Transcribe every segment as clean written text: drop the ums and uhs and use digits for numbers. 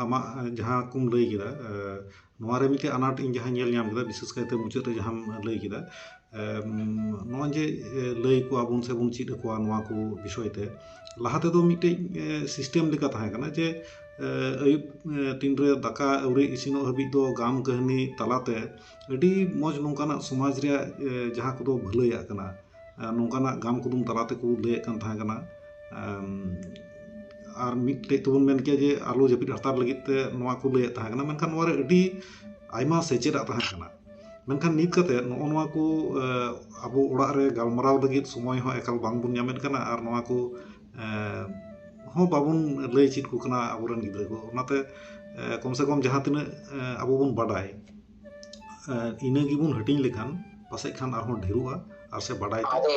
ᱟᱢᱟᱜ ᱡᱟᱦᱟᱸ ᱠᱚᱢ ᱞᱟᱹᱭ ᱠᱮᱫᱟ ᱱᱚᱣᱟ ᱨᱮ ᱢᱤᱫᱴᱮᱱ ᱟᱱᱟᱴ ᱤᱧ ᱡᱟᱦᱟᱸᱧ ᱧᱮᱞ ᱧᱟᱢ ᱠᱮᱫᱟ ᱵᱤᱥᱮᱥ ᱠᱟᱭᱛᱮ ᱢᱩᱪᱟᱹᱫ ᱨᱮ ᱡᱟᱦᱟᱸᱢ ᱞᱟᱹᱭ ᱠᱮᱫᱟ ᱱᱚᱜᱼᱚᱭ ᱡᱮ ᱞᱟᱹᱭ ᱠᱚᱣᱟᱵᱚᱱ ᱥᱮᱵᱚᱱ ᱪᱮᱫ ᱟᱠᱚᱣᱟ ᱱᱚᱣᱟ ᱠᱚ ᱵᱤᱥᱚᱭ ᱛᱮ ᱞᱟᱦᱟ ᱛᱮᱫᱚ ᱢᱤᱫᱴᱮᱡ ᱥᱤᱥᱴᱮᱢ ᱞᱮᱠᱟ ᱛᱟᱦᱮᱸ ᱠᱟᱱᱟ ᱡᱮ ᱟᱹᱭᱩᱵ ᱛᱤᱱᱨᱮ ᱫᱟᱠᱟ ᱟᱹᱣᱨᱤ ᱤᱥᱤᱱᱚᱜ ᱦᱟᱹᱵᱤᱡ ᱫᱚ ᱜᱟᱢ ᱠᱟᱹᱦᱱᱤ ᱛᱟᱞᱟᱛᱮ ᱟᱹᱰᱤ ᱢᱚᱡᱽ ᱱᱚᱝᱠᱟᱱᱟᱜ ᱥᱚᱢᱟᱡᱽ ᱨᱮᱭᱟᱜ ᱡᱟᱦᱟᱸ ᱠᱚᱫᱚ ᱵᱷᱟᱹᱞᱟᱹᱭᱟᱜ ᱠᱟᱱᱟ ᱱᱚᱝᱠᱟᱱᱟᱜ ᱜᱟᱢ ᱠᱩᱫᱩᱢ ᱛᱟᱞᱟ ᱛᱮᱠᱚ ᱞᱟᱹᱭᱮᱫ ᱠᱟᱱ ᱛᱟᱦᱮᱸ ᱠᱟᱱᱟ ᱟᱨ ᱢᱤᱫᱴᱮᱡ ᱛᱮᱵᱚᱱ ᱢᱮᱱ ᱠᱮᱭᱟ ᱡᱮ ᱟᱞᱚ ᱡᱟᱹᱯᱤᱫ ᱦᱟᱛᱟᱲ ᱞᱟᱹᱜᱤᱫ ᱛᱮ ᱱᱚᱣᱟ ᱠᱚ ᱞᱟᱹᱭᱮᱫ ᱛᱟᱦᱮᱸ ᱠᱟᱱᱟ ᱢᱮᱱᱠᱷᱟᱱ ᱱᱚᱣᱟ ᱨᱮ ᱟᱹᱰᱤ ᱟᱭᱢᱟ ᱥᱮᱪᱮᱫᱟᱜ ᱛᱟᱦᱮᱸ ᱠᱟᱱᱟ ᱢᱮᱱᱠᱷᱟन ᱱᱤᱛ ᱠᱟᱛᱮ ᱱᱚᱜᱼᱚ ᱱᱚᱣᱟ ᱠᱚ ᱟᱵᱚ ᱚᱲᱟᱜ ᱨᱮ ᱜᱟᱞᱢᱟᱨᱟᱣ ᱞᱟᱹᱜᱤᱫ ᱥᱚᱢᱚᱭ ᱦᱚᱸ ᱮᱠᱟᱞ ᱵᱟᱝᱵᱚᱱ ᱧᱟᱢᱮᱫ ᱠᱟᱱᱟ ᱟᱨ ᱱᱚᱣᱟ ᱠᱚ ᱦᱚᱸ ᱵᱟᱵᱚᱱ ᱞᱟᱹᱭ ᱪᱮᱫ ᱠᱚ ᱠᱟᱱᱟ ᱟᱵᱚᱨᱮᱱ ᱜᱤᱫᱽᱨᱟᱹ ᱠᱚ ᱚᱱᱟᱛᱮ ᱠᱚᱢ ᱥᱮ ᱠᱚᱢ ᱡᱟᱦᱟᱸ ᱛᱤᱱᱟᱹᱜ ᱟᱵᱚ ᱵᱚᱱ ᱵᱟᱰᱟᱭ ᱤᱱᱟᱹ ᱜᱮᱵᱚᱱ ᱦᱟᱹᱴᱤᱧ ᱞᱮᱠᱷᱟᱱ ᱯᱟᱥᱮᱡ ᱠᱷᱟᱱ ᱟᱨᱦᱚᱸ ᱰᱷᱮᱨᱚᱜᱼᱟ ᱟᱨ ᱥᱮ ᱵᱟᱰᱟᱭ ᱛᱮ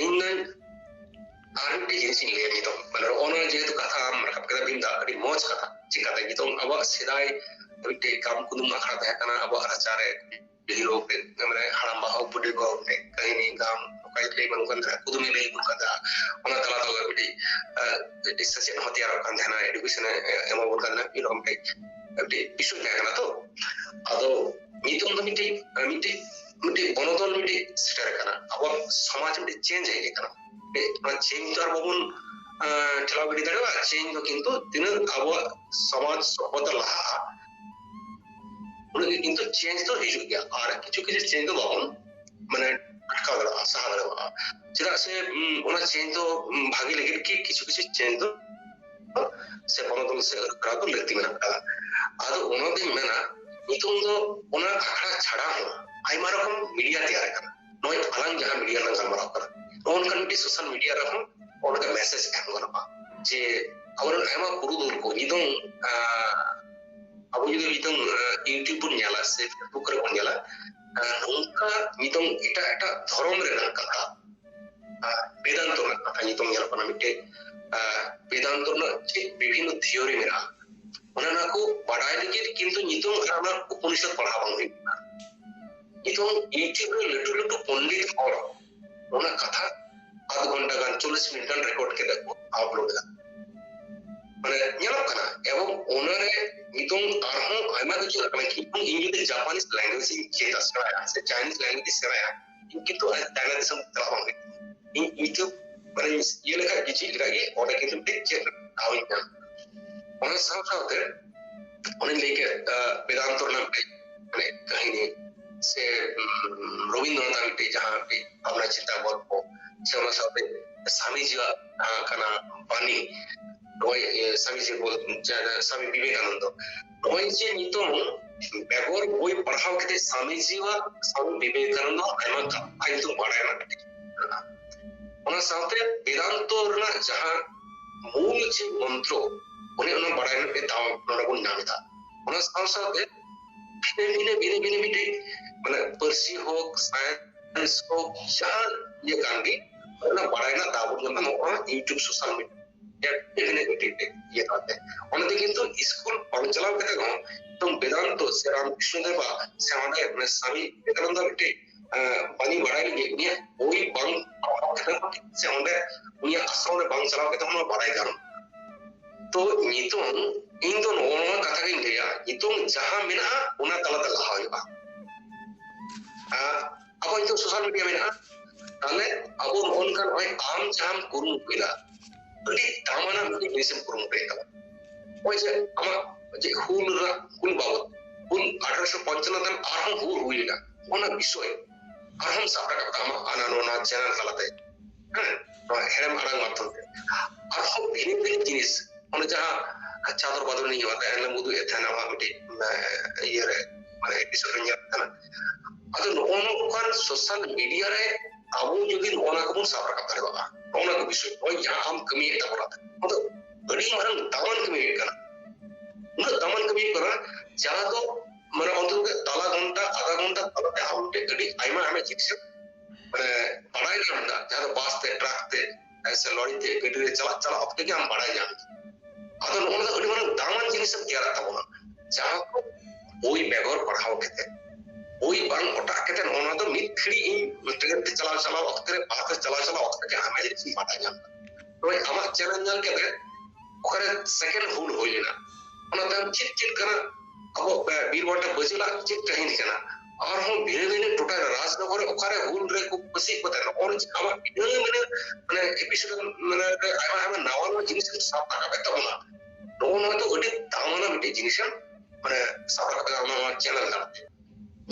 ᱤᱧ ᱟᱨ ᱢᱤᱫᱴᱮᱱ ᱡᱤᱱᱤᱥ ᱤᱧ ᱞᱟᱹᱭᱟ ᱱᱤᱛᱚᱜ ᱢᱟᱱᱮ ᱱᱚᱜᱼᱚ ᱡᱮᱦᱮᱛᱩ ᱠᱟᱛᱷᱟ ᱟᱢ ᱨᱟᱠᱟᱵ ᱠᱮᱫᱟ ᱵᱤᱱᱫᱟ ᱟᱹᱰᱤ ᱢᱚᱸᱡᱽ ᱠᱟᱛᱷᱟ ᱪᱤᱠᱟᱛᱮ ᱱᱤᱛᱚᱜ ᱟᱵᱚᱣᱟᱜ ᱥᱮᱫᱟᱭ ᱢᱤᱫᱴᱮᱡ ᱜᱟᱢ ᱠᱩᱫᱩᱢ ᱟᱠᱷᱲᱟ ᱛᱟᱦᱮᱸ ᱠᱟᱱᱟ ᱟᱵᱚᱣᱟᱜ ᱨᱟᱪᱟᱨᱮ ᱦᱤᱨᱳ ᱢᱟᱱᱮ ᱦᱟᱲᱟᱢ ᱵᱟ ᱦᱳᱠ ᱵᱩᱰᱷᱤ ᱜᱚ ᱠᱟᱹᱦᱱᱤ ᱜᱟᱢ ᱚᱠᱟᱭ ᱞᱟᱹᱭ ᱵᱟᱝ ᱠᱟᱱ ᱛᱟᱦᱮᱸ ᱠᱩᱫᱩᱢᱮ ᱞᱟᱹᱭ ᱵᱚᱱ ᱠᱟᱱ ᱛᱟᱦᱮᱸ ᱚᱱᱟ ᱛᱟᱞᱟ ᱛᱟᱞᱟ ᱢᱤᱫᱴᱤᱡ ᱥᱮᱪᱮᱫ ᱦᱚᱸ ᱛᱮᱭᱟᱨᱚᱜ ᱠᱟᱱ ᱛᱟᱦᱮᱸᱱᱟ ᱮᱰᱩᱠᱮᱥᱚᱱ ᱮᱢᱟᱵᱚᱱ ᱠᱟᱱ ᱛᱟᱦᱮᱸᱱᱟ ᱮᱨᱚᱠᱚᱢ ᱢᱤᱫᱴᱤᱡ ᱵᱤᱥᱚᱭ ᱛᱟᱦᱮᱸ ᱠᱟᱱᱟ ᱛᱚ ᱟᱫᱚ ᱱᱤᱛᱚᱜ ᱫᱚ ᱢᱤᱫᱴᱤᱡ ᱵᱚᱱᱚᱫᱚᱞ ᱢᱤᱫᱴᱤᱡ ᱥᱮᱴᱮᱨ ᱠᱟᱱᱟ ᱟᱵᱚᱣᱟᱜ ᱥᱚᱢᱟᱡᱽ ᱢᱤᱫᱴᱤᱡ ᱪᱮᱧᱡᱽ ᱦᱮᱡ ᱠᱟᱱᱟ ᱚᱱᱟ ᱪᱮᱧᱡᱽ ᱫᱚ ᱟᱨ ᱵᱟᱵᱚᱱ ᱴᱷᱮᱞᱟᱣ ᱜᱤᱰᱤ ᱫᱟᱲᱮᱭᱟᱜᱼᱟ ᱪᱮᱧᱡᱽ ᱫᱚ ᱠᱤᱱᱛᱩ ᱛᱤᱱᱟᱹᱜ ᱟᱵᱚᱣᱟᱜ ᱥᱚᱢᱟᱡᱽ ᱥᱚভ্যতা ᱞᱟᱦᱟᱜᱼᱟ उन्हें किंतु चेंज तो हिजू गया और किछु किछु चेंज तो बाबन माने अटकाव दड़ा सहा दड़ा चेदा से ओना चेंज तो भागी लगे कि किछु किछु चेंज तो से बनदल से करा तो लगती मेना का आदो ओना दिन मेना नितुम दो ओना आखड़ा छाड़ा हो आइमा रकम मीडिया तैयार करना नोय आलांग जहां मीडिया ला गलमाराव कर ओन कमिटी सोशल मीडिया रकम ओन का मैसेज एम गनपा जे और आइमा पुरुदुल को निदों अब जुदी नितों यूट्यूब पर nyala se facebook re nyala nongka nitong eta dhorom re kata वेदांत ना कथा नितों nyala kana mitte वेदांत ना che bibhinno theory mera ona na ko badai lagid kintu nitong ana upanishad padha bang huina nitong youtube re letu pondit hor ona katha आध घंटा गान 40 minute गान record के upload दा माने nyalok kana ebong onare nitong arhon aima kichu kana ki English Japanese language in चेता सराया से Chinese language सराया किंतु ताना दिसम तलाबंग इन यूट्यूब माने ये लेखा किछि लगी और किंतु टेक आविना ओना सावते ओने लेके वेदांत नाम माने कहानी से रविंद्रनाथ मिटे जहां पे अपना चिंता गल्प से ओना सावते स्वामी जी kana बानी रोय स्वामी जी बोल स्वामी विवेकानंद रोय जे नितों बेगोर बोई पढ़ाव के स्वामी जी वा स्वामी विवेकानंद आयमा आई तो बड़ा ना ओना साथे वेदांत रना जहां मूल जे मंत्र ओने ओना बड़ा ना दाव नोडा बन नामिता ओना साथे बिने बिटे माने पर्सी होक साइंस को जहां ये गांधी ओना बड़ा ना दाव ना यूट्यूब सोशल मीडिया ये बात है उन्होंने किंतु स्कूल पढ़ चलाओ कहते हो तुम वेदांत से रामकृष्ण देवा से हमारे अपने स्वामी विवेकानंद बेटे पानी बढ़ाई लगे ने कोई बंग कहते से हमारे उन्हें आश्रम में बंग चलाओ कहते हम बढ़ाई कर तो नितों इन दोनों ओना कथा के लिया नितों जहां मिना उना तला तला होगा अब इन तो सोशल मीडिया में ना ताले अब उनका भाई आम जाम कुरुम पिला अड़ी तामाना मिटी निसम कुरुम पेता ओय जे आमा जे हुल बाबत हुल 1855 तन आरहम हुल हुइला ओना विषय आरहम सापरा का आमा आनानोना चैनल तलाते हेरम आरंग माथन आरहम भिन्न जिनिस ओना जहां चादर बदल नहीं होता है मुदु एथना मिटी ये रे माने episode nya kana ado nono kan social media रे आबो जदि ओना को सापरा का बाबा ओना को विषय ओय जहां हम कमी eta बोला तो बड़ी मरन दामन कमी kana उन दमन कभी करा जहां तो माने अंतु के ताला घंटा आधा घंटा तलते हम टेकडी आइमा हमें जिक्स माने पढ़ाई घंटा जहां बास ते ट्रक ते ऐसे लॉरी ते गड्डी रे चला चला अब के हम पढ़ाई जान अदो नोन अडी माने दामन जिनिस तैयार ताबोना जहां को ओई बेगर पढ़ाओ केते ओई बांग ओटा केते ओना तो मित खड़ी इन ट्रेन ते चला वक्त रे बात चला वक्त के हमें जिक्स पढ़ाई जान तो आमा चैलेंज केते ओकरे सेकंड हुल होइना ᱛᱟᱭᱚᱢ ᱪᱮᱫ ᱠᱟᱱᱟ ᱟᱵᱚ ᱵᱤᱨᱵᱟᱱᱴᱟ ᱵᱟᱹᱡᱩᱞᱟᱜ ᱪᱮᱫ ᱠᱟᱹᱦᱱᱤ ᱠᱟᱱᱟ ᱟᱨᱦᱚᱸ ᱵᱷᱤᱱᱟᱹ ᱵᱷᱤᱱᱟᱹ ᱴᱚᱴᱷᱟ ᱨᱟᱡᱽᱱᱚᱜᱚᱨ ᱨᱮ ᱚᱠᱟᱨᱮ ᱦᱩᱞ ᱨᱮ ᱠᱚ ᱯᱟᱹᱥᱤ ᱠᱚ ᱛᱟᱦᱮᱱᱟ ᱟᱢᱟᱜ ᱵᱷᱤᱱᱟᱹ ᱵᱷᱤᱱᱟᱹ ᱢᱟᱱᱮ ᱮᱯᱤᱥᱳᱰ ᱢᱟᱱᱮ ᱟᱭᱢᱟ ᱱᱟᱣᱟ ᱱᱟᱣᱟ ᱡᱤᱱᱤᱥ ᱮᱢ ᱥᱟᱵ ᱨᱟᱠᱟᱵᱮᱫ ᱛᱟᱵᱚᱱᱟ ᱱᱚᱜᱼᱚ ᱱᱚᱣᱟ ᱫᱚ ᱟᱹᱰᱤ ᱫᱟᱢᱟᱱᱟ ᱢᱤᱫᱴᱮᱡ ᱡᱤᱱᱤᱥᱮᱢ ᱢᱟᱱᱮ ᱥᱟᱵ ᱨᱟᱠᱟᱵ ᱱᱚᱣᱟ ᱪᱮᱱᱮᱞ ᱛᱟᱞᱟᱛᱮ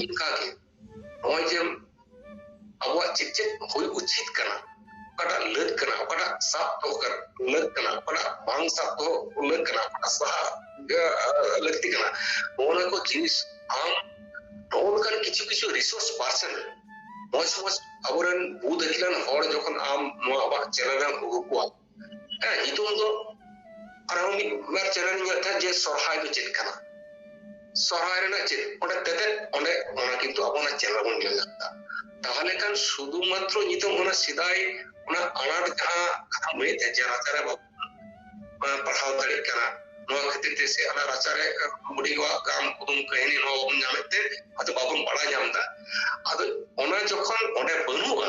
ᱚᱱᱠᱟᱜᱮ ᱱᱚᱜᱼᱚᱭ ᱡᱮ ᱟᱵᱚᱣᱟᱜ ᱪᱮᱫ ᱦᱩᱭ ᱩᱪᱤᱛ ᱠᱟᱱᱟ ᱚᱠᱟᱴᱟᱜ ᱞᱟᱹᱠ ᱠᱟᱱᱟ ᱚᱠᱟᱴᱟᱜ ᱥᱟᱵ ᱫᱚᱦᱚ ᱞᱟᱹᱠ ᱠᱟᱱᱟ ᱚᱠᱟᱴᱟᱜ ᱵᱟᱝ ᱥᱟᱵ ᱫᱚᱦᱚ ᱞᱟᱹᱠ ᱠᱟᱱᱟ ᱚᱠᱟᱴᱟᱜ ᱥᱟᱦᱟ ᱞᱟᱹᱠᱛᱤ ᱠᱟᱱᱟ ᱱᱚᱜᱼᱚ ᱠᱚ ᱡᱤᱱᱤস ᱟᱢ ᱱᱚᱜᱼᱚ ᱱᱚᱝᱠᱟᱱ ᱠᱤᱪᱷᱩ ᱨᱤᱥᱳর্স ᱯᱟᱨসন ᱢᱚᱡᱽ ᱟᱵᱚᱨᱮᱱ ᱵᱩᱫ ᱟᱹᱠᱤᱞᱟᱱ ᱦᱚᱲ ᱡᱚᱠᱷᱚᱱ ᱟᱢ ᱱᱚᱣᱟ ᱟᱵᱚᱣᱟᱜ ᱪᱮᱱᱮᱞ ᱨᱮᱢ ᱟᱹᱜᱩ ᱠᱚᱣᱟ ᱦᱮᱸ ᱧᱩᱛᱩᱢ ᱫᱚ ᱟᱨᱦᱚᱸ ᱢᱤᱫ ᱪᱮᱱᱮᱞ ᱧᱮᱞ ᱛᱟᱦᱮᱸ ᱡᱮ ᱥᱚᱨᱦᱟᱭ ᱫᱚ ᱪᱮᱫ ᱠᱟᱱᱟ ᱥᱚᱨᱦᱟᱭ ᱨᱮᱱᱟᱜ ᱪᱮᱫ ᱚᱸᱰᱮ ᱛᱮᱛᱮᱫ ᱚᱸᱰᱮ ᱚᱱᱟ ᱠᱤᱱᱛᱩ ᱟᱵᱚ ᱚᱱᱟ ᱪᱮᱱᱮᱞ ᱵᱚᱱ ᱧᱮᱞ ᱧᱟᱢᱫᱟ তাহলে kan শুধু মাত্র নিতম ওনা সিদাই ওনা আনার যাহা কথা বলতে যে রাচারে পড়াও দাড়ি কানা নোয়া ক্ষেত্রে সে আনা রাচারে মুড়ি ওয়া কাম কুদুম কাহিনী নো বন জামেতে আতো বাবন পড়া জামদা আদো ওনা যখন ওনে বনুয়া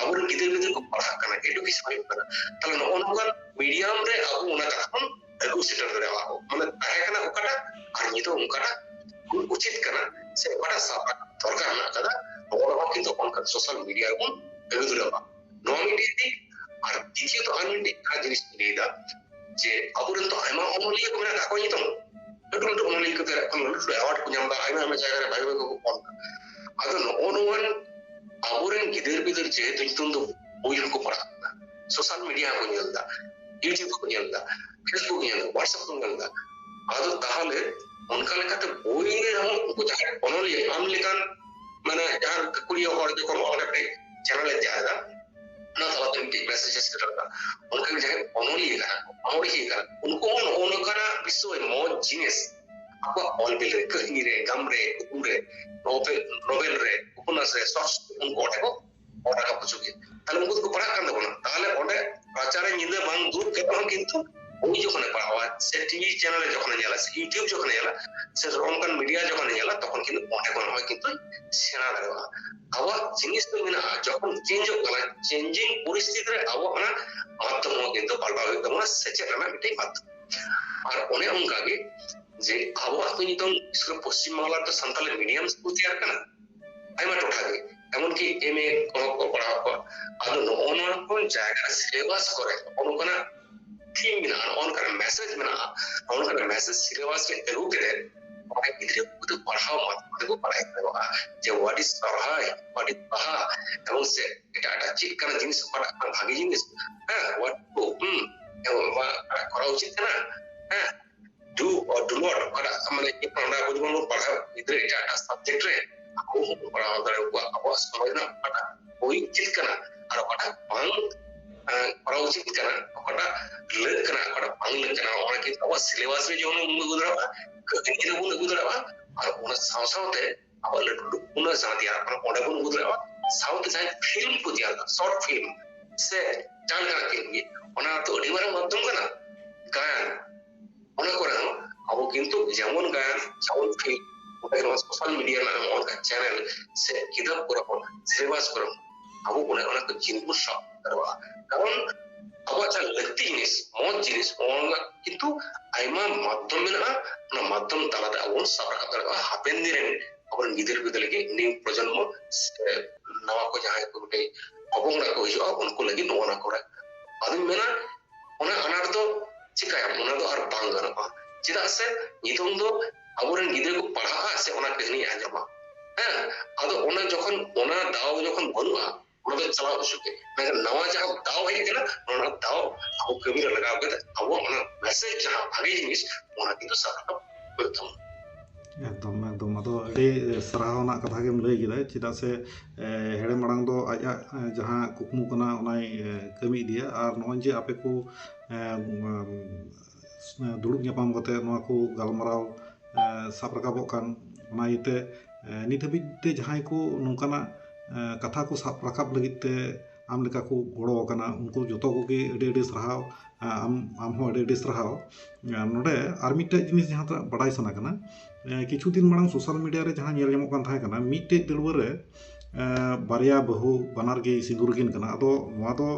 আবুর গিদর গিদর কো পড়া কানা এডুকেশন হই কানা তাহলে নো ওনকান মিডিয়াম রে আবু ওনা তখন আগু সেটার করে আবো মানে তাহে কানা ওকাটা আর নিতো ওনকাটা উচিত কানা সে ওকাটা সাপা দরকার না কাদা orang কিন্তু অনকান সোশ্যাল মিডিয়া এবং এগুলো নন মিডিয়া আর দ্বিতীয়ত আনমিডিয়া কাজ জিনিস নিয়েদা যে আবুরেন তো আইমা অনলিয়া কো মেনা কাকো নিতম একটু একটু অনলিয়া কো এখন লুটু অ্যাওয়ার্ড কো ñamda আইমা জায়গায় ভাই ভাই কো কোন আদো নন আবুরেন গিদের বিদের যে তুই তো বই কো পড়া সোশ্যাল মিডিয়া কো ñelda ইউটিউব কো ñelda ফেসবুক ñelda হোয়াটসঅ্যাপ কো ñelda আদো তাহলে অনকা লেখাতে বই রে হম কো জায়গা অনলিয়া আম লেখান মানে যার কুড়িয়ে হওয়ার যখন অনেকটা চ্যানেলে দেওয়া যায় না তাহলে তুমি মেসেজেস করতে उनका जगह অনলি করা অনলি করা उनको उनका বিষয় মজ জিনিস आपका ऑल बिल रे कहीं रे गम रे कुरे नोवेल रे उपन्यास रे সর্স उनको দেখো ওটা কা বুঝুগে তাহলে उनको को पढ़ा करना ना তাহলে ওটা আচারে নিদে বাং দূর কেন কিন্তু ওই যখন পড়াওয়া সে টিভি চ্যানেলে যখন নেলা ইউটিউব যখন নেলা সে রকম মিডিয়া যখন নেলা তখন কিন্তু অনেক হয় কিন্তু সেনা দাঁড়াবা আবার জিনিস তো না যখন চেঞ্জ হওয়া চেঞ্জিং পরিস্থিতিতে আবো না মাধ্যম কিন্তু পাল্টা হয়ে গেল না সেচেতনা এটাই মাধ্যম আর অনেক অঙ্কাগে যে আবো আপনি তো স্কুল পশ্চিম বাংলার তো সান্তালি মিডিয়াম স্কুল তৈরি করা আইমা টোটাকে এমনকি এমএ কোনো পড়াও আদো অন্য কোন জায়গা সিলেবাস করে অনুকনা থিম না অনকার মেসেজ না অনকার মেসেজ সিলেবাস কে এগু করে অনেক গিদ্রে তো পড়াও মাধ্যমে কো পড়াই দেওয়া যে হোয়াট ইজ সরহাই হোয়াট ইজ বাহা এবং সে এটা একটা চিট কানা জিনিস পড়া ভাগী জিনিস হ্যাঁ হোয়াট টু করা উচিত না হ্যাঁ ডু অর ডু নট করা মানে কি আমরা বুঝবো পড়া গিদ্রে এটা একটা সাবজেক্ট রে aku পড়াও দাঁড়ে আবো সময় না পড়া ওই উচিত কানা আর ওটা বাং করা উচিত কানা ওটা লেক কানা ওটা বাং লেক কানা ওটা কি আবার সিলেবাস রে যখন গুদরাবা কখিনি রে গুদরাবা আর ওনা সাউসাউতে আবার লটু পুনা জাতি আর ওটা কোন গুদরাবা সাউথ যাই ফিল্ম কো দিয়া শর্ট ফিল্ম সে জানকা কি ওনা তো ডিমার মাধ্যম কানা গায়ন ওনা করে আবো কিন্তু যেমন গায়ন যেমন ফিল্ম ওটা সোশ্যাল মিডিয়া না ওনকা চ্যানেল সে কিতাব করে সিলেবাস করে আবো ওনা তো চিনবো সব কারণ আবার যা ᱞᱟᱹᱠᱛᱤ জিনিস মন জিনিস ওনা কিন্তু আইমা মাধ্যম মেনা না মাধ্যম তালাতে আবো সাব রাখা দরকার হাপেন দিরেন আবার গিদের বিদলকে নিউ প্রজন্ম নাওয়া কো জাহাই কো গটে অবংরা কো হিজো উनको লাগি নোনা করে আদম মেনা ওনা আনার তো চিকায়া ওনা তো আর বাং গানা চিদা সে নিতম তো আবরেন গিদের কো পড়া সে ওনা কাহিনী আজমা হ্যাঁ আদো ওনা যখন ওনা দাও যখন বনুয়া ওনা তো চালাও সুকে মगर नवा जहां दाव है केना ओना दाव अब कबीर लगाव के अब ओना मैसेज जहां भागे जिनिस ओना किंतु सारा बोलताम একদম একদম আদো আᱹᱰᱤ ᱥᱟᱨᱦᱟᱣᱟᱱᱟᱜ ᱠᱟᱛᱷᱟ ᱜᱮᱢ ᱞᱟᱹᱭ ᱠᱮᱫᱟ ᱪᱮᱫᱟᱜ ᱥᱮ ᱦᱮᱲᱮ ᱢᱟᱲᱟᱝ ᱫᱚ ᱟᱡᱟᱜ ᱡᱟᱦᱟᱸ ᱠᱩᱠᱢᱩ ᱠᱟᱱᱟ ᱚᱱᱟᱭ ᱠᱟᱹᱢᱤ ᱤᱫᱤᱭᱟ ᱟᱨ ᱱᱚᱜᱼᱚᱭ ᱡᱮ ᱟᱯᱮ ᱠᱚ ᱫᱩᱲᱩᱵ ᱧᱟᱯᱟᱢ ᱠᱟᱛᱮ ᱱᱚᱣᱟ ᱠᱚ ᱜᱟᱞᱢᱟᱨᱟᱣ ᱥᱟᱵ ᱨᱟᱠᱟᱵᱚᱜ ᱠᱟᱱ ᱚᱱᱟ ᱤᱭᱟᱹᱛᱮ ᱱᱤᱛ ᱦᱟᱹᱵᱤᱡ ᱛᱮ ᱡᱟᱦᱟᱸᱭ ᱠᱚ ᱱᱚᱝᱠᱟᱱᱟᱜ ᱠᱟᱛᱷᱟ ᱠᱚ ᱥᱟᱵ ᱨᱟᱠᱟᱵ ᱞᱟᱹᱜᱤᱫ ᱛᱮ ᱟᱢ ᱞᱮᱠᱟ ᱠᱚ ᱜᱚᱲᱚ ᱟᱠᱟᱱᱟ ᱩᱱᱠᱩ ᱡᱚᱛᱚ ᱠᱚᱜᱮ ᱟᱹᱰᱤ ᱥᱟᱨᱦᱟᱣ ᱟᱢ ᱦᱚᱸ ᱟᱹᱰᱤ ᱥᱟᱨᱦᱟᱣ ᱱᱚᱰᱮ ᱟᱨ ᱢᱤᱫᱴᱮᱡ ᱡᱤᱱᱤᱥ ᱡᱟᱦᱟᱸ ᱵᱟᱰᱟᱭ ᱥᱟᱱᱟ ᱠᱟᱱᱟ ᱠᱤᱪᱷᱩ ᱫᱤᱱ ᱢᱟᱲᱟᱝ ᱥᱳᱥᱟᱞ ᱢᱤᱰᱤᱭᱟ ᱨᱮ ᱡᱟᱦᱟᱸ ᱧᱮᱞ ᱧᱟᱢᱚᱜ ᱠᱟᱱ ᱛᱟᱦᱮᱸ ᱠᱟᱱᱟ ᱢᱤᱫᱴᱮᱡ ᱫᱟᱹᱲᱣᱟᱹ ᱨᱮ ᱵᱟᱨᱭᱟ ᱵᱟᱹᱦᱩ ᱵᱟᱱᱟᱨ ᱜᱮ ᱥᱤᱸᱫᱩᱨ ᱠᱤᱱ ᱠᱟᱱᱟ ᱟᱫᱚ ᱱᱚᱣᱟ ᱫᱚ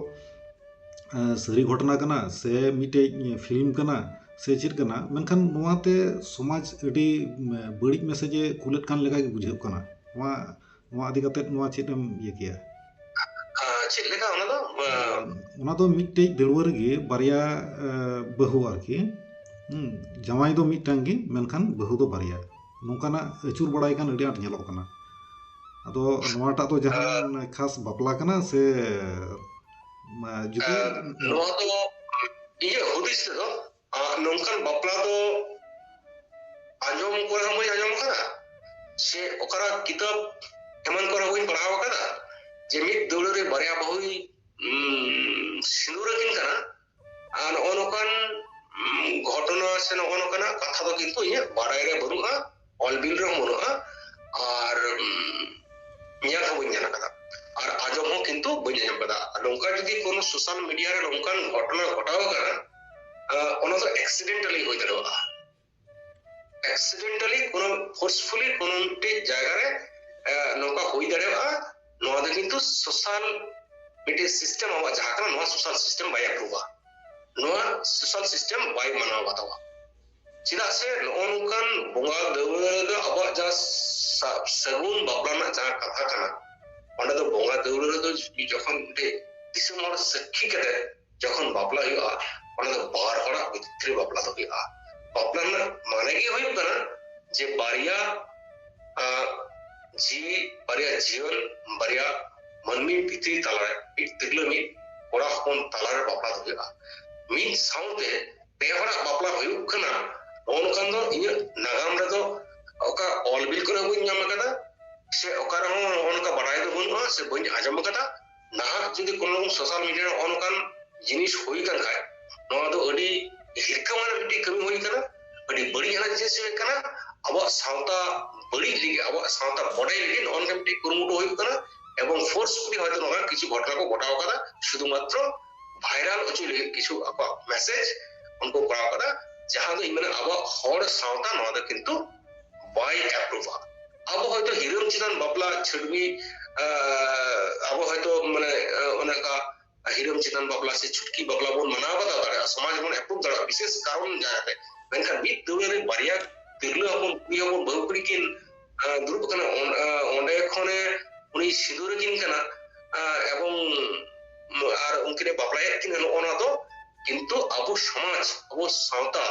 ᱥᱟᱹᱨᱤ ᱜᱷᱚᱴᱚᱱᱟ ᱠᱟᱱᱟ ᱥᱮ ᱢᱤᱫᱴᱮᱡ ᱯᱷᱤল্ᱢ ᱠᱟᱱᱟ ᱥᱮ ᱪᱮᱫ ᱠᱟᱱᱟ ᱢᱮᱱᱠᱷᱟन ᱱᱚᱣᱟᱛᱮ ᱥᱚᱢᱟᱡᱽ ᱟᱹᱰᱤ ᱵᱟᱹᱲᱤᱡ ᱢᱮᱥᱮᱡᱮ ᱠᱩᱞᱮᱫ ᱠᱟᱱ ᱞᱮᱠᱟ ᱜᱮ ᱵᱩᱡᱷᱟᱹᱜ ᱠᱟᱱᱟ ᱱᱚᱣᱟ ᱤᱫᱤ ᱠᱟᱛᱮᱫ ᱱᱚᱣᱟ ᱪᱮᱫ ᱮᱢ ᱤᱭᱟᱹ ᱠᱮᱭᱟ? ᱪᱮᱫ ᱞᱮᱠᱟ ᱚᱱᱟ ᱫᱚ ᱢᱤᱫᱴᱮᱡ ᱫᱟᱹᱲᱣᱟᱹ ᱨᱮᱜᱮ ᱵᱟᱨᱭᱟ ᱵᱟᱹᱦᱩ ᱟᱨᱠᱤ ᱡᱟᱶᱟᱭ ᱫᱚ ᱢᱤᱫᱴᱟᱝ ᱜᱮ ᱢᱮᱱᱠᱷᱟन ᱵᱟᱹᱦᱩ ᱫᱚ ᱵᱟᱨᱭᱟ ᱱᱚᱝᱠᱟᱱᱟᱜ ᱟᱹᱪᱩᱨ ᱵᱟᱲᱟᱭ ᱠᱟᱱ ᱟᱹᱰᱤ ᱟᱸᱴ ᱧᱮᱞᱚᱜ ᱠᱟᱱᱟ᱾ ᱟᱫᱚ ᱱᱚᱣᱟᱴᱟᱜ ᱫᱚ ᱡᱟᱦᱟᱸ ᱠᱷᱟᱥ ᱵᱟᱯᱞᱟ ᱠᱟᱱᱟ ᱥᱮ ᱡᱩᱫᱤ ᱱᱚᱣᱟ ᱫᱚ ᱤᱧᱟᱹᱜ ᱦᱩᱫᱤᱥ ᱛᱮᱫᱚ ᱱᱚᱝᱠᱟᱱ ᱵᱟᱯᱞᱟ ᱫᱚ ᱟᱸᱡᱚᱢ ᱠᱚᱨᱮ ᱦᱚᱸ ᱵᱟᱹᱧ ᱟᱸᱡᱚᱢ ᱟᱠᱟᱫᱟ ᱥᱮ ᱚᱠᱟᱨᱟᱜ ᱠᱤᱛᱟᱹᱵ ᱮᱢᱟᱱ ᱠᱚᱨᱮ ᱵᱟᱹᱧ ᱯᱟᱲᱦᱟᱣ ᱟᱠᱟᱫᱟ ᱡᱮ ᱢᱤᱫ ᱫᱟᱹᱣᱲᱟᱹ ᱨᱮ ᱵᱟᱨᱭᱟ ᱵᱟᱹᱦᱩᱭ ᱥᱤᱸᱫᱩᱨ ᱟᱹᱠᱤᱱ ᱠᱟᱱᱟ ᱟᱨ ᱱᱚᱜᱼᱚ ᱱᱚᱝᱠᱟᱱ ᱜᱷᱚᱴᱚᱱᱟ ᱥᱮ ᱱᱚᱜᱼᱚ ᱱᱚᱝᱠᱟᱱᱟᱜ ᱠᱟᱛᱷᱟ ᱫᱚ ᱠᱤᱱᱛᱩ ᱤᱧᱟᱹᱜ ᱵᱟᱲᱟᱭ ᱨᱮ ᱵᱟᱹᱱᱩᱜᱼᱟ, ᱚᱞ ᱵᱤᱞ ᱨᱮᱦᱚᱸ ᱵᱟᱹᱱᱩᱜᱼᱟ ᱟᱨ ᱧᱮᱞ ᱦᱚᱸ ᱵᱟᱹᱧ ᱧᱮᱞ ᱟᱠᱟᱫᱟ ᱟᱨ ᱟᱸᱡᱚᱢ ᱦᱚᱸ ᱠᱤᱱᱛᱩ ᱵᱟᱹᱧ ᱟᱸᱡᱚᱢ ᱟᱠᱟᱫᱟ। ᱱᱚᱝᱠᱟ ᱡᱩᱫᱤ কোনো সোশ্যাল মিডিয়া রে নঙ্কান ঘটনা ঘটাও কানা ওনা তো অ্যাক্সিডেন্টালি হই দাঁড়াওয়া অ্যাক্সিডেন্টালি কোনো ফোর্সফুলি কোনো মিটে জায়গা রে নঙ্কা হই দাঁড়াওয়া নোয়া দো কিন্তু সোশ্যাল মিডিয়া সিস্টেম আবার যাহা কানা নোয়া সোশ্যাল সিস্টেম বাই অ্যাপ্রুভা নোয়া সোশ্যাল সিস্টেম বাই মানাও বাতাওয়া চিদা সে নঙ্কান বঙ্গা দেউড়া আবার যা সাগুন বাপলানা যা কথা কানা ᱚᱸᱰᱮ ᱫᱚ ᱵᱚᱸᱜᱟ ᱫᱟᱹᱣᱲᱟᱹ ᱨᱮᱫᱚ ᱡᱚᱠᱷᱚᱱ ᱫᱤᱥᱚᱢ ᱦᱚᱲ ᱥᱟᱹᱠᱷᱤ ᱠᱟᱛᱮ ᱡᱚᱠᱷᱚᱱ ᱵᱟᱯᱞᱟ ᱦᱩᱭᱩᱜᱼᱟ ᱚᱸᱰᱮ ᱫᱚ ᱵᱟᱨ ᱦᱚᱲᱟᱜ ᱵᱷᱤᱛᱨᱤ ᱵᱟᱯᱞᱟ ᱫᱚ ᱦᱩᱭᱩᱜᱼᱟ। ᱵᱟᱯᱞᱟ ᱨᱮᱱᱟᱜ ᱢᱟᱱᱮ ᱜᱮ ᱦᱩᱭᱩᱜ ᱠᱟᱱᱟ ᱡᱮ ᱵᱟᱨᱭᱟ ᱡᱤᱣᱤ ᱵᱟᱨᱭᱟ ᱡᱤᱭᱚᱱ ᱵᱟᱨᱭᱟ ᱢᱟᱹᱱᱢᱤ ᱵᱷᱤᱛᱨᱤ ᱛᱟᱞᱟᱨᱮ ᱢᱤᱫ ᱛᱤᱨᱞᱟᱹ ᱢᱤᱫ ᱠᱚᱲᱟ ᱦᱚᱯᱚᱱ ᱛᱟᱞᱟᱨᱮ ᱵᱟᱯᱞᱟ ᱫᱚ ᱦᱩᱭᱩᱜᱼᱟ। ᱢᱤᱫ ᱥᱟᱶᱛᱮ ᱯᱮ ᱦᱚᱲᱟᱜ ᱵᱟᱯᱞᱟ ᱦᱩᱭᱩᱜ ᱠᱟᱱᱟ ᱚᱱᱠᱟᱱ ᱫᱚ ᱤᱧᱟᱹᱜ ᱱᱟᱜᱟᱢ ᱨᱮᱫᱚ ᱚᱠᱟ ᱚᱞ ᱵᱤᱞ ᱠᱚᱨᱮ ᱵᱟᱹᱧ ᱧᱟᱢ ᱟᱠᱟᱫᱟ ᱥᱮ ᱚᱠᱟ ᱨᱮᱦᱚᱸ ᱚᱱᱠᱟ ᱵᱟᱲᱟᱭ ᱫᱚ ᱵᱟᱹᱱᱩᱜᱼᱟ ᱥᱮ ᱵᱟᱹᱧ ᱟᱸᱡᱚᱢ ᱟᱠᱟᱫᱟ। ᱱᱟᱦᱟᱜ ᱡᱩᱫᱤ কোনো সোশ্যাল মিডিয়া রে অনকান জিনিস হই কান খায় নওয়া ᱫᱚ ᱟᱹᱰᱤ ᱦᱤᱨᱠᱷᱟᱹᱣᱟᱱ ᱢᱤᱫᱴᱤᱡ ᱠᱟᱹᱢᱤ ᱦᱩᱭ ᱠᱟᱱᱟ, ᱟᱹᱰᱤ ᱵᱟᱹᱲᱤᱡ ᱟᱱᱟᱜ ᱡᱤᱱᱤᱥ ᱦᱩᱭ ᱠᱟᱱᱟ। ᱟᱵᱚᱣᱟᱜ ᱥᱟᱶᱛᱟ ᱵᱟᱹᱲᱤᱡ ᱞᱟᱹᱜᱤᱫ ᱟᱵᱚᱣᱟᱜ ᱥᱟᱶᱛᱟ ᱵᱚᱰᱟᱭ ᱞᱟᱹᱜᱤᱫ ᱱᱚᱜᱼᱚ ᱱᱚᱝᱠᱟ ᱢᱤᱫᱴᱤᱡ ᱠᱩᱨᱩᱢᱩᱴᱩ ᱦᱩᱭᱩᱜ ᱠᱟᱱᱟ এবং ফোর্সফুলি হয়তো নয় কিছু ঘটনা কো ঘটাও কাদা শুধুমাত্র ভাইরাল হচ্ছে ᱞᱟᱹᱜᱤᱫ কিছু আবার মেসেজ উनको করাও কাদা যাহা ᱫᱚ ᱤᱧ ᱢᱟᱱᱮ ᱟᱵᱚᱣᱟᱜ ᱦᱚᱲ ᱥᱟᱶᱛᱟ ᱱᱚᱣᱟ ᱫᱚ ᱠᱤᱱᱛᱩ বাই অ্যাপ্রুভা। ᱟᱵᱚ ᱦᱚᱭতো হিরম চিতান বাপলা ছড়বি ᱟᱵᱚ ᱦᱚᱭতো ᱢᱟᱱᱮ ᱚᱱᱠᱟ হিরম চিতান বাপলা ᱥᱮ ᱪᱷᱩᱴᱠᱤ ᱵᱟᱯᱞᱟ ᱵᱚᱱ ᱢᱟᱱᱟᱣ ᱵᱟᱛᱟᱣ ᱫᱟᱲᱮᱭᱟᱜᱼᱟ ᱥᱚᱢᱟᱡᱽ ᱵᱚᱱ ᱮᱯᱨᱩᱵ ᱫᱟᱲᱮᱭᱟᱜᱼᱟ ᱵᱤᱥᱮᱥ ᱠᱟᱨᱚᱱ ᱡᱟᱦᱟᱸᱛᱮ ᱢᱮᱱᱠᱷᱟᱱ ᱢᱤᱫ ᱫᱟᱹᱣᱲᱟᱹ ᱨᱮ ᱵᱟᱨᱭᱟ ᱛᱤᱨᱞᱟᱹ ᱦᱚᱯᱚᱱ ᱠᱩᱲᱤ ᱦᱚᱯᱚᱱ ᱵᱟᱹᱦᱩ ᱠᱩᱲᱤ ᱠᱤᱱ ᱫᱩᱲᱩᱵ ᱟᱠᱟᱱᱟ ᱚᱸᱰᱮ ᱠᱷᱚᱱᱮ উনি সিঁদুর আকিন কানা এবং আর উনকিনে বাপলায়েদ কিনা ᱱᱚᱜᱼᱚ ᱱᱚᱣᱟ ᱫᱚ কিন্তু ᱟᱵᱚ ᱥᱚᱢᱟᱡᱽ ᱟᱵᱚ ᱥᱟᱶᱛᱟ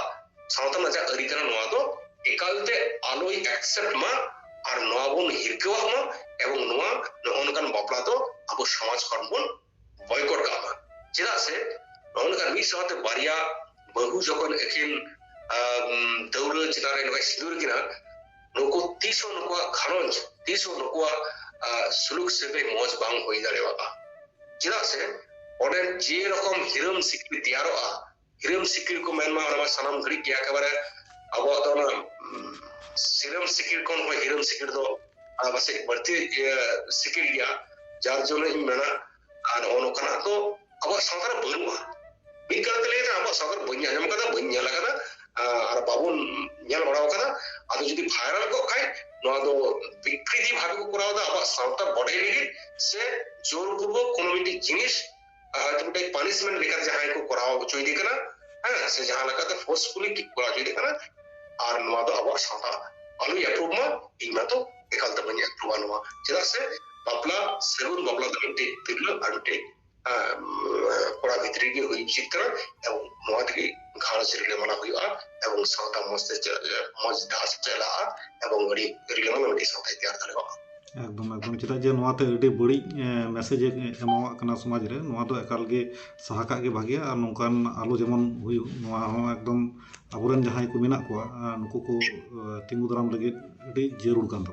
ᱨᱮᱱᱟᱜ ᱡᱟᱦᱟᱸ ᱟᱹᱨᱤ ᱠᱟᱱᱟ ᱱᱚᱣᱟ ᱫᱚ ᱮᱠᱟᱞᱛᱮ ᱟᱞᱚᱭ ᱮᱠᱥᱮᱯᱴ ᱢᱟ আর নয়া বন হিরকেওয়া মা এবং নয়া নগনকান বাপলা তো আবো সমাজ খন বন বয়কট কামা চেদা সে নগনকান মি সাথে বারিয়া বহু যখন এখিন দৌড় চিতারে নয় সিঁদুর কিনা নুকু তিসো নুকুয়া ঘারঞ্জ তিসো নুকুয়া সুলুক সেবে মজ বাং হই দাঁড়েওয়া চেদা সে ওদের যে রকম হিরম সিকিল তেয়ারোয়া হিরম সিকিল কো মেনমা আমার সানাম ঘড়ি কি একেবারে আবো তো না সিরম সিকির কোন হয় হিরম সিকির দো বাসে বাড়তি সিকির গিয়া যার জন্য ইন মেনা আর অনকানা তো আবার সাঁতার বানুয়া মিদ কারণে লেগে আবার সাঁতার বইনি আঞ্জম কাদা বইনি ᱧᱮᱞ ᱟᱠᱟᱫᱟ আর বাবুন ᱧᱮᱞ ᱵᱟᱲᱟᱣ ᱟᱠᱟᱫᱟ ᱟᱫᱚ ᱡᱩᱫᱤ ᱵᱷᱟᱭᱨᱟᱞ ᱠᱚ ᱠᱷᱟᱡ ᱱᱚᱣᱟ ᱫᱚ বিকৃতি ভাবে কো করাও দা আবার সাঁতার বড়াই ᱞᱟᱹᱜᱤᱫ সে জোরপূর্বক কোনো মিটি জিনিস হয়তো মিটি পানিশমেন্ট লেখা ᱡᱟᱦᱟᱸᱭ ᱠᱚ ᱠᱚᱨᱟᱣ ᱦᱚᱪᱚᱭ ᱫᱤ ᱠᱟᱱᱟ হ্যাঁ সে ᱡᱟᱦᱟᱸ ᱞᱮᱠᱟᱛᱮ ফোর্সফুলি কি করা হᱪᱚᱭ ᱫᱤ ᱠᱟᱱᱟ আর ᱱᱚᱣᱟ ᱫᱚ ᱟᱵᱚᱣᱟᱜ ᱥᱟᱶᱛᱟ ᱟᱞᱚᱭ ᱮᱯᱨᱩᱵ ᱢᱟ ᱤᱧ ᱢᱟᱛᱚ ᱮᱠᱟᱞ ᱛᱮ ᱵᱟᱹᱧ ᱮᱯᱨᱩᱵᱟ ᱱᱚᱣᱟ ᱪᱮᱫᱟᱜ ᱥᱮ ᱵᱟᱯᱞᱟ ᱥᱟᱹᱜᱩᱱ ᱵᱟᱯᱞᱟ ᱫᱚ ᱢᱤᱫᱴᱮᱡ ᱛᱤᱨᱞᱟᱹ ᱟᱨ ᱢᱤᱫᱴᱮᱡ ᱠᱚᱲᱟ ᱵᱷᱤᱛᱨᱤ ᱜᱮ ᱦᱩᱭ ᱩᱪᱤᱛ ᱠᱟᱱᱟ এবং ᱱᱚᱣᱟ ᱛᱮᱜᱮ ঘাড় রিলেমানা ᱦᱩᱭᱩᱜᱼᱟ এবং সাᱶতা মজ ᱰᱟᱦᱟᱨ ᱪᱟᱞᱟᱜᱼᱟ এবং ᱟᱹᱰᱤ রিলেমানা ᱢᱤᱫᱴᱮᱡ ᱥᱟᱶᱛᱟᱭ ᱛᱮᱭᱟᱨ ᱫᱟᱲᱮᱭᱟᱜᱼᱟ। ᱮᱠᱫᱚᱢ ᱪᱮᱫᱟᱜ ᱡᱮ ᱱᱚᱣᱟᱛᱮ ᱟᱹᱰᱤ ᱵᱟᱹᱲᱤᱡ ᱢᱮᱥᱮᱡᱽ ᱮᱢᱟᱣᱟᱜ ᱠᱟᱱᱟ ᱥᱚᱢᱟᱡᱽ ᱨᱮ ᱱᱚᱣᱟ ᱫᱚ ᱮᱠᱟᱞ ᱜᱮ ᱥᱟᱦᱟ ᱠᱟᱜ ᱜᱮ ᱵᱷᱟᱜᱮᱭᱟ ᱟᱨ ᱱᱚᱝᱠᱟᱱ ᱟᱞᱚ ᱡᱮᱢᱚᱱ ᱦᱩᱭᱩᱜ ᱱᱚᱣᱟ ᱦᱚᱸ ᱮᱠᱫᱚᱢ ᱟᱵᱚᱨᱮᱱ ᱡᱟᱦᱟᱸᱭ ᱠᱚ ᱢᱮᱱᱟᱜ ᱠᱚᱣᱟ ᱱᱩᱠᱩ ᱠᱚ ᱛᱤᱸᱜᱩ ᱫᱟᱨᱟᱢ ᱞᱟᱹᱜᱤᱫ ᱟᱹᱰᱤ ᱡᱟᱹᱨᱩᱲ ᱠᱟᱱ ᱛᱟᱵᱚᱱᱟ।